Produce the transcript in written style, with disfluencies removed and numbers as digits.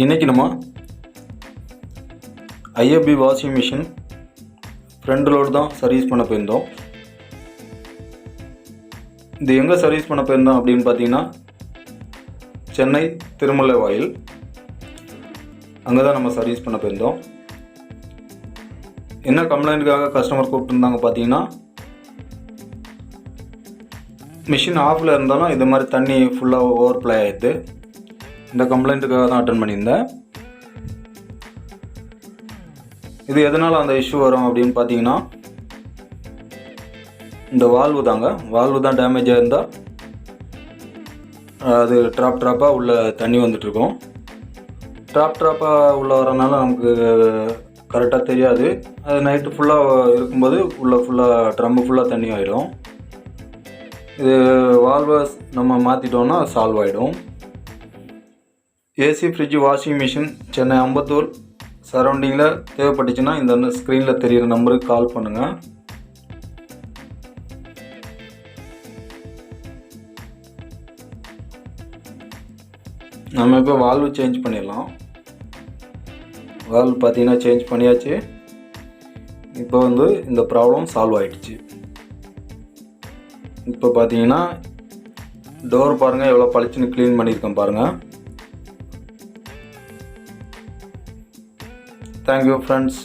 இன்றைக்கி நம்ம IFB washing machine front load தான் சர்வீஸ் பண்ண போயிருந்தோம். இது எங்கே சர்வீஸ் பண்ண போயிருந்தோம் அப்படின்னு பார்த்தீங்கன்னா சென்னை திருமுல்லைவாயில், அங்கே தான் நம்ம சர்வீஸ் பண்ண போயிருந்தோம். என்ன கம்ப்ளைண்ட்டுக்காக கஸ்டமர் கூப்பிட்டுருந்தாங்க பார்த்தீங்கன்னா, மிஷின் ஆஃபில் இருந்தாலும் இது மாதிரி தண்ணி ஃபுல்லாக ஓவர்ஃப்ளோ ஆகிடுது. இந்த கம்ப்ளைண்ட்டுக்காக தான் அட்டன் பண்ணியிருந்தேன். இது எதனால் அந்த இஷ்யூ வரும் அப்படின்னு பார்த்தீங்கன்னா, இந்த வால்வு தான் டேமேஜ் ஆகிருந்தால் அது ட்ராப்பாக உள்ள தண்ணி வந்துட்டுருக்கும். ட்ராப்பாக உள்ள வரனால நமக்கு கரெக்டாக தெரியாது. அது நைட்டு ஃபுல்லாக இருக்கும்போது ட்ரம்மு ஃபுல்லாக தண்ணி ஆகிடும். இது வால்வை நம்ம மாற்றிட்டோன்னா சால்வ் ஆகிடும். AC, fridge, washing machine Chennai Ambattur சரௌண்டிங்கில் தேவைப்பட்டுச்சுன்னா இந்த ஸ்க்ரீனில் தெரிகிற நம்பருக்கு கால் பண்ணுங்கள். நம்ம இப்போ வால்வு சேஞ்ச் பண்ணிடலாம். வால்வு பார்த்தீங்கன்னா சேஞ்ச் பண்ணியாச்சு. இப்போ இந்த ப்ராப்ளம் சால்வ் ஆகிடுச்சு. இப்போ பார்த்தீங்கன்னா டோர் பாருங்கள் எவ்வளோ பளிச்சுன்னு க்ளீன் பண்ணியிருக்கேன் பாருங்கள். Thank you friends.